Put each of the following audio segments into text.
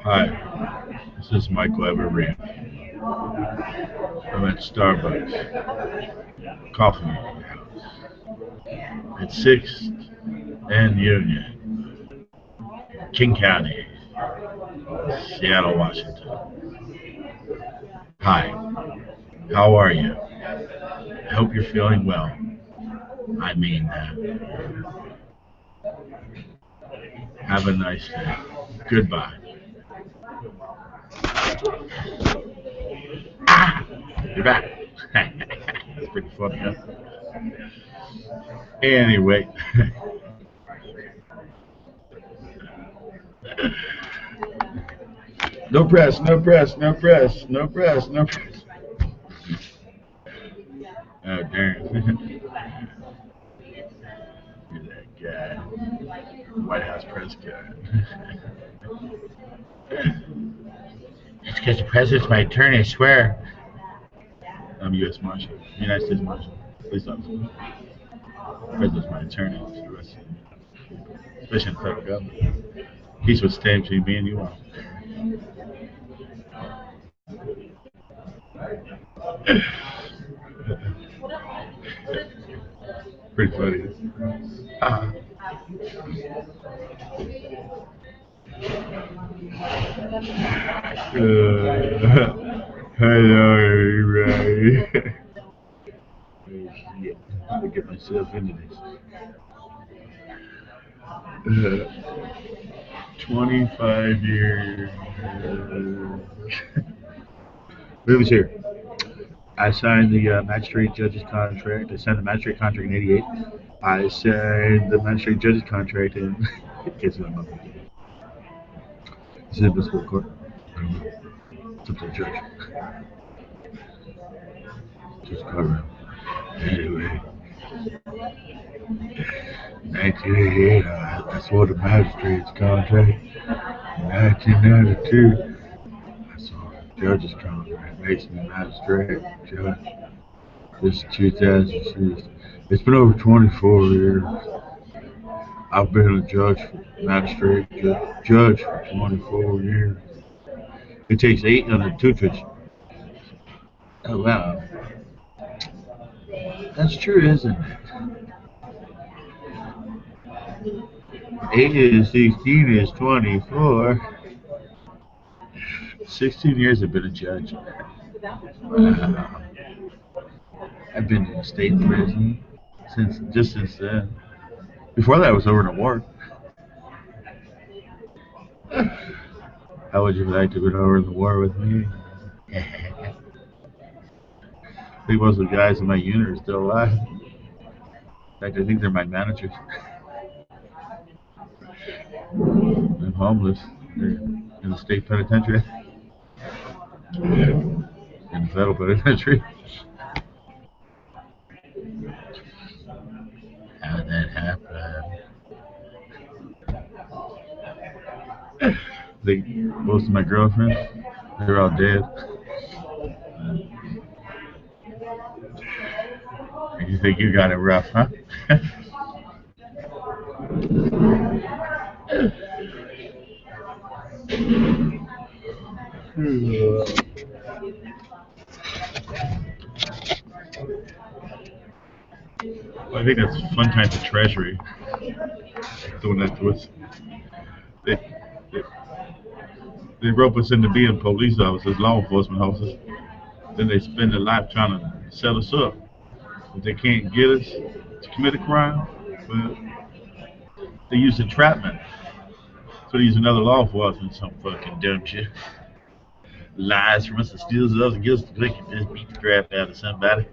Hi, this is Michael Evergreen. I'm at Starbucks Coffee House at 6th and Union, King County, Seattle, Washington. Hi, how are you? I hope you're feeling well. I mean that. Have a nice day. Goodbye. Ah, you're back. That's pretty funny, huh? Anyway, no press, no press, no press, no press, no press. Oh, darn. You're that guy. White House press guy. It's because the president's my attorney, I swear. I'm U.S. Marshal, United States Marshal, police officer. The president's my attorney to the rest of the, especially in the federal government. He's what stands between me and you all. Pretty funny. Uh, hello, everybody. Shit, how to get myself into this. 25 years. Move is here. I signed the magistrate judge's contract. I signed the magistrate contract in '88. I signed the magistrate judge's contract in. Guess what I'm up against. It's in municipal court. I don't know. It's up to the judge. Just cover. Anyway, 1988, I saw the magistrate's contract. In 1992, I saw the judge's contract. Makes me magistrate judge. This is 2006. It's been over 24 years. I've been a judge, magistrate, judge for 24 years. It takes 8 on the toothbrush. Oh wow, that's true, isn't it? 8 is 16 is 24. 16 years I've been a judge. I've been in a state prison since then. Before that, I was over in a war. How would you like to be over in the war with me? I think most of the guys in my unit are still alive. In fact, I think they're my managers. I'm homeless. They're in the state penitentiary. In the federal penitentiary. How did that happen? I think most of my girlfriends, they're all dead. You think you got it rough, huh? Well, I think that's fun times at Treasury doing that to us. They, they, they rope us into being police officers, law enforcement officers. Then they spend their life trying to set us up. If they can't get us to commit a crime, well, they use entrapment. So they use another law enforcement, some fucking dumb shit. Lies from us and steals us and gives us the click and just beat the crap out of somebody.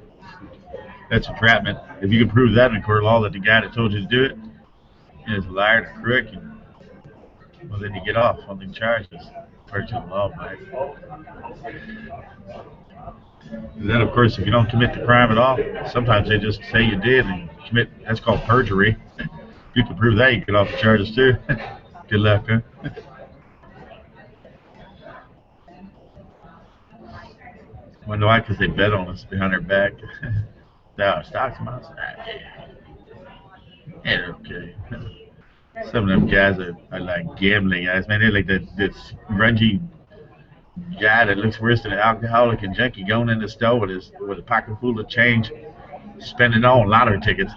That's entrapment. If you can prove that in court of law that the guy that told you to do it is a liar and a crook, and, well, then you get off on the charges. According to the law, right? And then, of course, if you don't commit the crime at all, sometimes they just say you did and commit. That's called perjury. If you can prove that, you get off the charges too. Good luck, huh? Wonder why? Because they bet on us behind our back. The stocks, I was yeah, okay. Some of them guys are like gambling guys, man. They're like this grungy guy that looks worse than an alcoholic and junkie going in the store with a pocket full of change, spending on lottery tickets.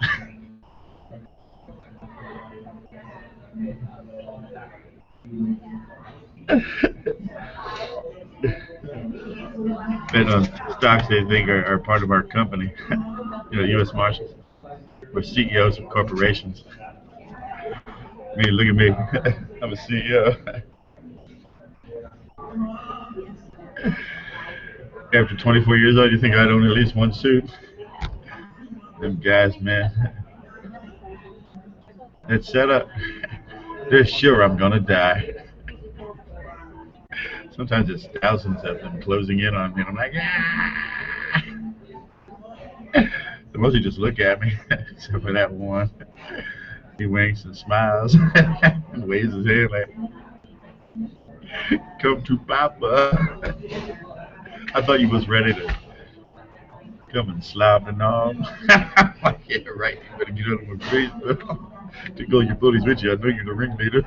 And stocks they think are part of our company, U.S. Marshals. We're CEOs of corporations. I mean, look at me. I'm a CEO. After 24 years old, you think I'd own at least one suit? Them guys, man, it's set up. They're sure I'm gonna die. Sometimes it's thousands of them closing in on me, and I'm like, ah! They mostly just look at me, except for that one. He winks and smiles and waves his hand like, "Come to Papa." I thought you was ready to come and slob the knob. Like, yeah, right. You better get out of my face, bro. To go your bullies with you. I know you're the ringleader.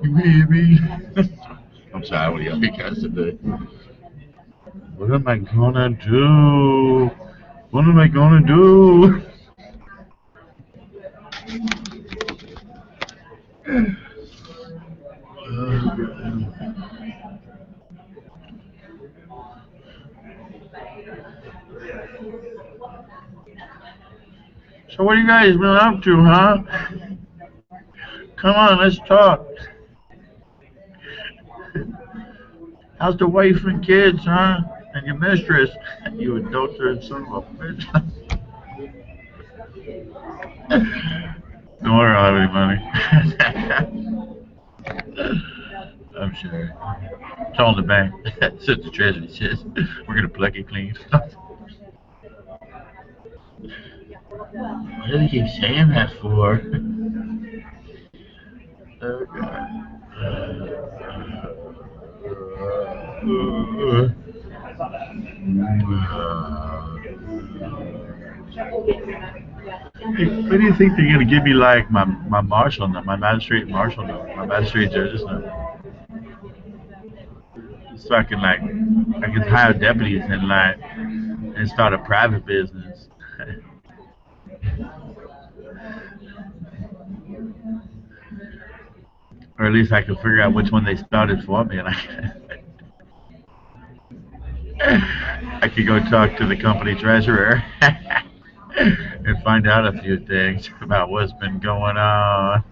You hear me? I'm sorry, what y'all guys today? What am I gonna do? What am I gonna do? So what you guys been up to, huh? Come on, let's talk. How's the wife and kids, huh? And your mistress? You adulterous son of a bitch. Don't worry, I don't have any money. I'm sure. It's all in the bank. It's at the treasury. Says we're gonna pluck it clean. What do they keep saying that for? Oh God. Hey, what do you think they're gonna give me like my marshal number, my magistrate marshal number, my magistrate judge's number? So I can hire deputies and start a private business. Or at least I could figure out which one they started for me, and I could go talk to the company treasurer and find out a few things about what's been going on.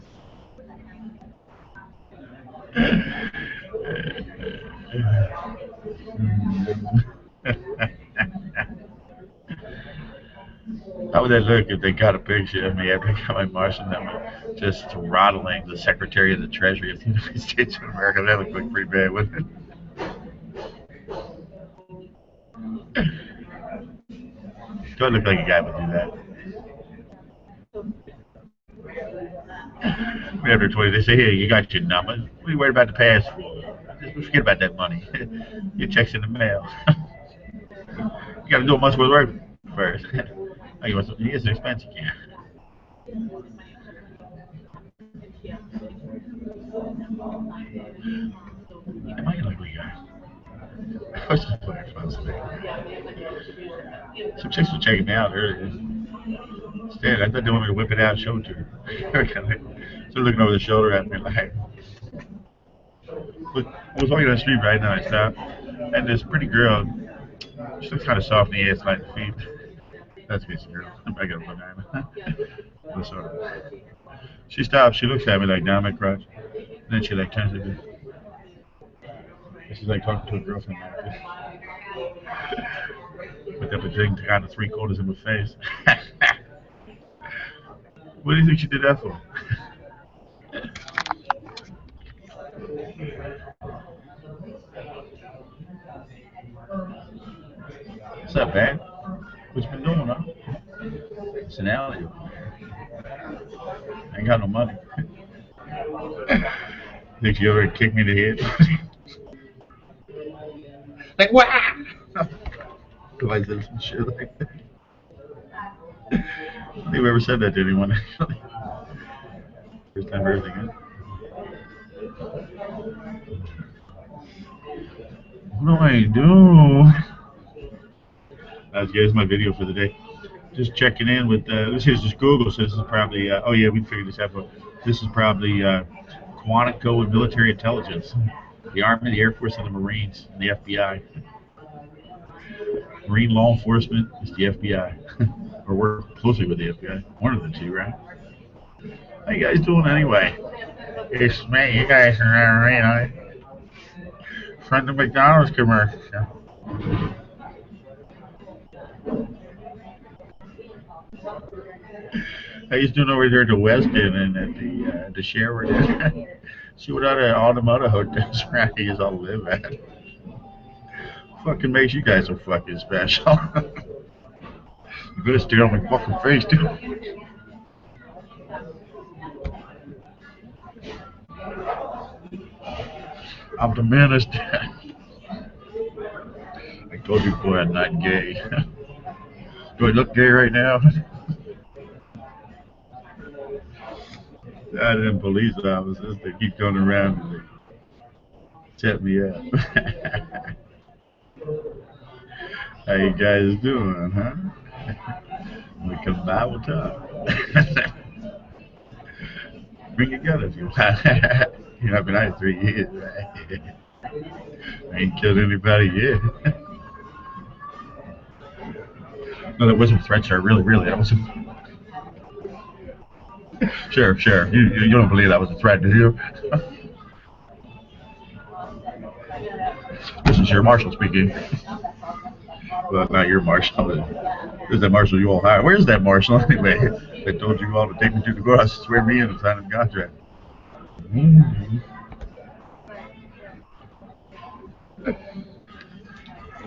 How would that look if they got a picture of me after I got my marshal number, just throttling the Secretary of the Treasury of the United States of America? That would look pretty bad, wouldn't it? Do I look like a guy would do that? After 20, they say, "Here, you got your number. What are you worried about the past for? Just forget about that money. Your check's in the mail. You got to do a month's worth of work first. Oh, you want some? Here's an expense you can. Am I an ugly guy? I was just playing fun today. Some chicks were checking me out earlier. Instead, I thought they wanted me to whip it out and show it to her. So looking over the shoulder at me like, look, I was walking down the street right now. I stopped, and this pretty girl, she looks kind of soft in the ass, like the feet. That's a good girl. I got a banana. What's up? She stops. She looks at me like down my crotch. Then she like turns to me. She's like talking to a girlfriend. Put up a thing kind of three quarters in my face. What do you think she did that for? What's up, man? What you been doing, huh? It's an alley. I ain't got no money. Think you ever kicked me in the head? Like, what? I said some shit like that. I don't think I've ever said that to anyone, actually. First time I heard it. What do I do? Here's my video for the day. Just checking in with, this is just Google, so this is probably, oh yeah, we figured this out. This is probably Quantico and military intelligence. The Army, the Air Force, and the Marines, and the FBI. Marine law enforcement is the FBI. Or work closely with the FBI. One of the two, right? How you guys doing anyway? It's me. You guys are, from the McDonald's commercial. How you doing over there at the West End and at the Sherwood? See what all them other hotels around here is all live at. Fucking makes you guys so fucking special. You better stay on my fucking face, dude. I'm the minister. I told you before I'm not gay. Do I look gay right now? I didn't police officers. They keep coming around and they set me up. How you guys doing, huh? We can Bible talk. Bring your gun if you want. You know, I've been out 3 years, right? I ain't killed anybody yet. No, that wasn't a threat, sir. Really, that wasn't. Sheriff, you don't believe that was a threat, do you? This is your marshal speaking. Well, not your marshal. This is the marshal you all hired. Where's that marshal anyway? They told you all to take me to the courthouse, swear me in, and sign the contract. Mm-hmm.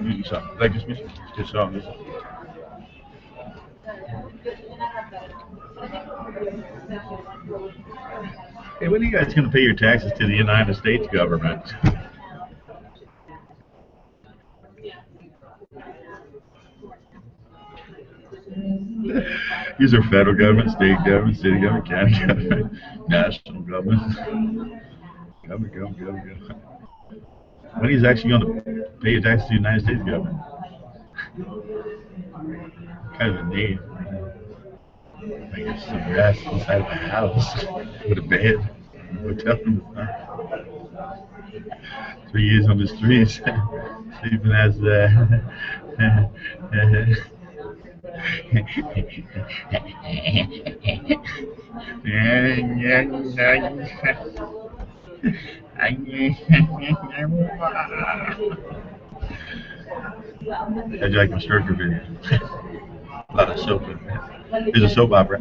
You something. Like this music? Just song. Hey, when are you guys going to pay your taxes to the United States government? These are federal government, state government, city government, county government, national government. Government. When are you actually going to pay your taxes to the United States government? Kind of a name. I guess some grass inside of a house with a bed, hotel room. 3 years on the streets, sleeping as I like my Sturger video. A lot of soap in there. It's a soap opera.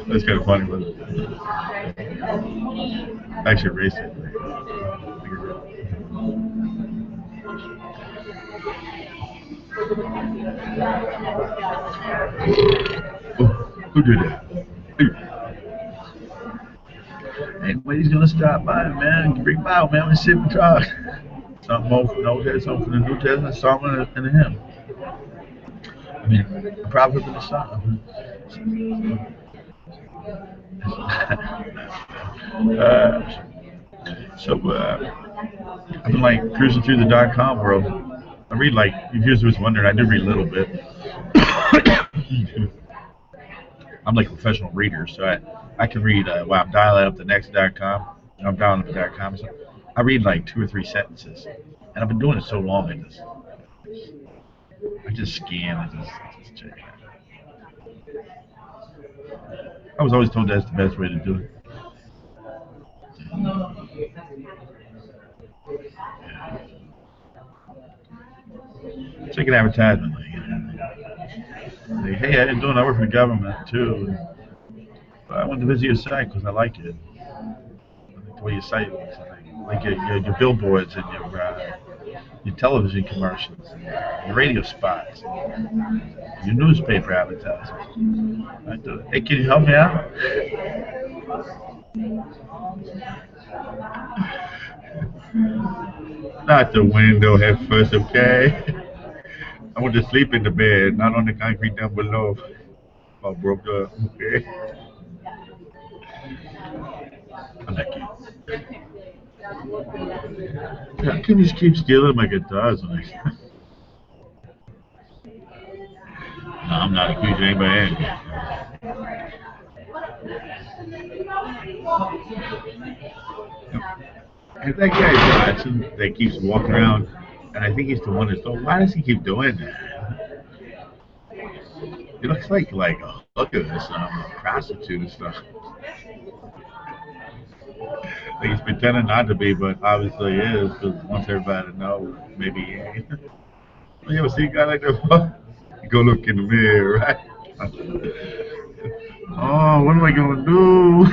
That's kind of funny, but actually racist. Oh, who did that? Anybody's gonna stop by, man. Bring by, man. We sit and talk. Something more from the Old Testament, something from the New Testament, something in the hymn. I mean, a prophet of the song. I've been like cruising through the .com world. I read like, if you was wondering, I do read a little bit. I'm like a professional reader, so I can read while I'm dialing up the next.com. I'm dialing up the .com. So I read like 2 or 3 sentences, and I've been doing it so long. I just scan and just check it out. I was always told that's the best way to do it. It's like an advertisement. Like, hey, I didn't do it. I work for the government too. But I went to visit your site because I liked it. I like the way your site looks. Like your billboards and your television commercials, and your radio spots, your newspaper advertisements. Hey, can you help me out? Not the window head first, okay? I went to sleep in the bed, not on the concrete down below. I broke up, okay? I like it. How come you just keep stealing my guitars? No, I'm not accusing anybody. And that guy Johnson that keeps walking around, and I think he's the one that's. Oh, why does he keep doing that? He looks like a hooker or something, a prostitute or stuff. Like he's pretending not to be, but obviously he is, because wants everybody to know maybe he ain't. You ever see a guy like that? You go look in the mirror, right? Oh, what am I gonna do?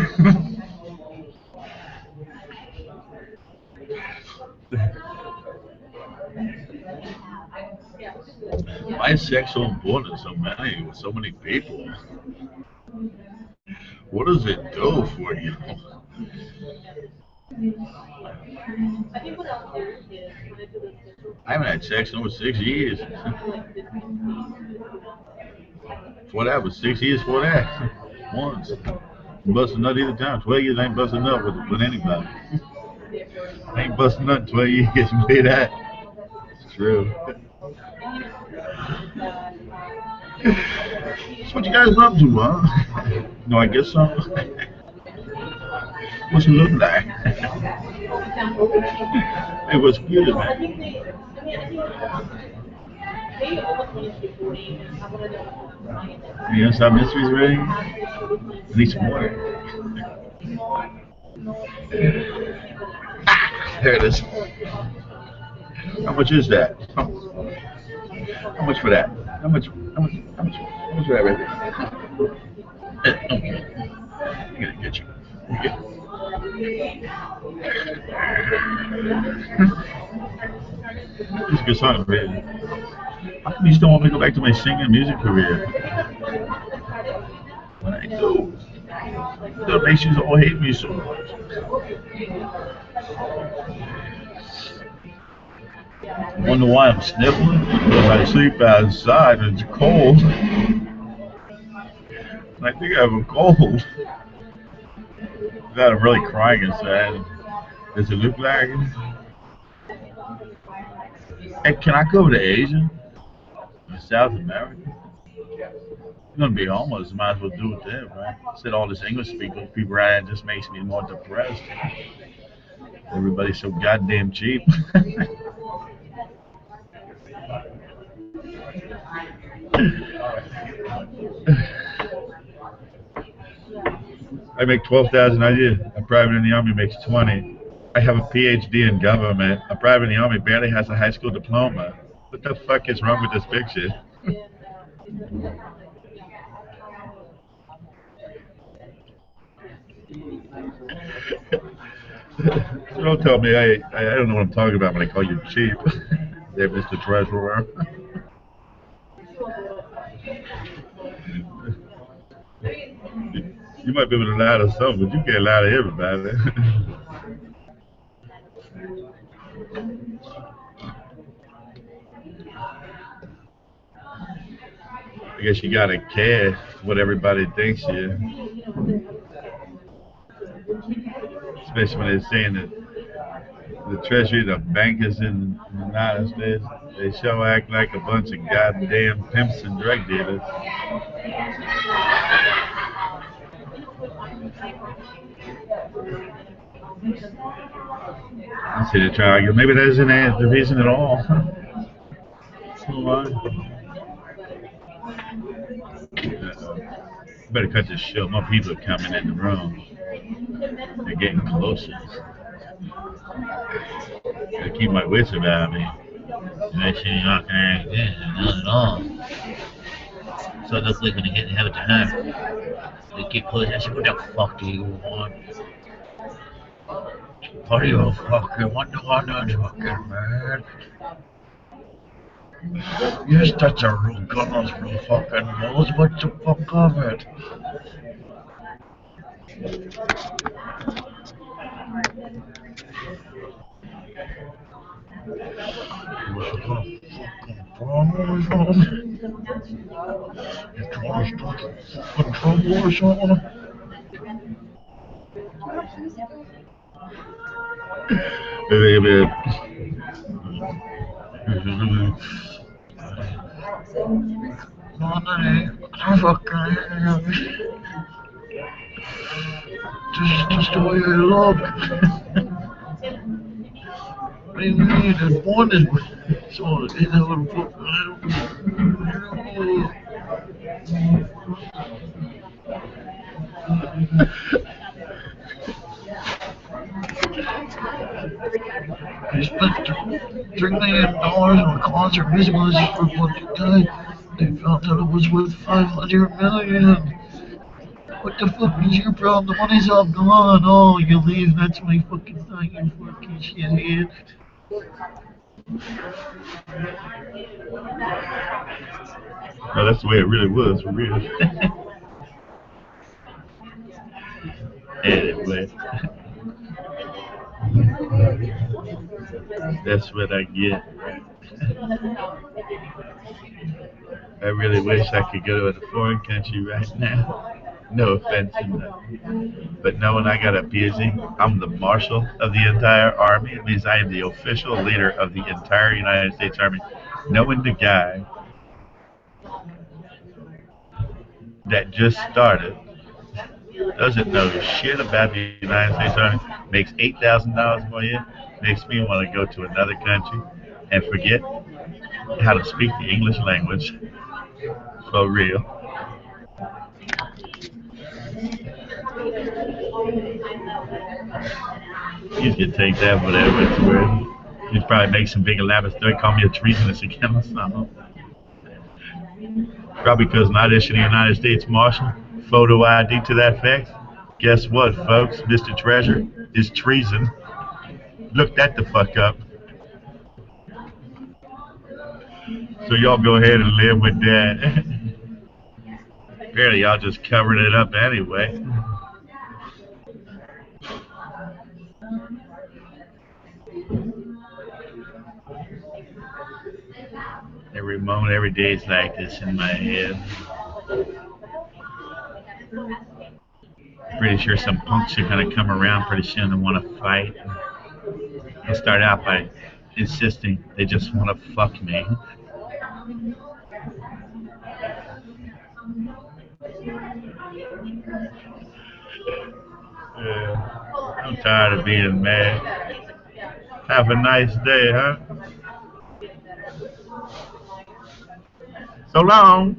Why is sex so important to so many, with so many people? What does it do for you? I haven't had sex in over 6 years. For that was 6 years for that. Once. Busting nut either time. 12 years I ain't busting nut with anybody. I ain't busting nut in 12 years. You hear that? It's true. That's what you guys up to, huh? No, I guess so. What's it look like? It was good, man. Any unsolved mysteries ready? I need some more. There it is. How much is that? How much for that? How much? How much? How much? How much for that right there? Okay. I'm gonna get you. Okay. It's a good song, really. How come you still want me to go back to my singing music career? When I do, donations all hate me so much. I wonder why I'm sniffling? Because I sleep outside and it's cold. And I think I have a cold. God, I'm really crying inside. Does it look like it? Hey, can I go to Asia or South America? I'm gonna be homeless. Might as well do it there, right? Said all this English speaking people right just makes me more depressed. Everybody's so goddamn cheap. I make 12,000 a year. A private in the army makes 20. I have a PhD in government. A private in the army barely has a high school diploma. What the fuck is wrong with this picture? So don't tell me I don't know what I'm talking about when I call you cheap. There, Mr. Treasurer. You might be able to lie to some, but you can't lie to everybody. I guess you gotta care what everybody thinks you, especially when they're saying that the treasury, the bankers in the United States, they sure act like a bunch of goddamn pimps and drug dealers. I see the trial. Maybe that isn't the reason at all. So, better cut this shit. More people are coming in the room. They're getting closer. Gotta keep my wits about me. Make sure you're not gonna not at all. So it looks like when they get have a time. They get close. I said, what the fuck do you want? What do you fucking want? What do you fucking man? Yes, that's a real gun, real fucking knows what the fuck of it. What's the fucking problem or something? You trying to start some fucking trouble or something? Baby. Money, I fucking just the way I look. Maybe the one is so in a little They spent $3 million on a concert music license for one guy. They found out it was worth 500 million. What the fuck is your problem? The money's all gone. Oh, you leave. That's my fucking thing, you fucking shithead. No, that's the way it really was, for real. Anyway, that's what I get. I really wish I could go to a foreign country right now. No offense, but knowing I got a busy, I'm the marshal of the entire army. It means I am the official leader of the entire United States Army. Knowing the guy that just started doesn't know shit about the United States Army, makes $8,000 more a year, makes me want to go to another country and forget how to speak the English language for real. He's gonna take that whatever it's worth. He's probably make some big elaborate story, call me a treasonous again or something. Probably because not issued the United States Marshal photo ID to that effect. Guess what, folks? Mr. Treasure is treason. Look that the fuck up. So y'all go ahead and live with that. Apparently y'all just covering it up anyway. Every moment, every day is like this in my head. Pretty sure some punks are gonna come around pretty soon and want to fight. They start out by insisting they just want to fuck me. Yeah, I'm tired of being mad. Have a nice day, huh? So long.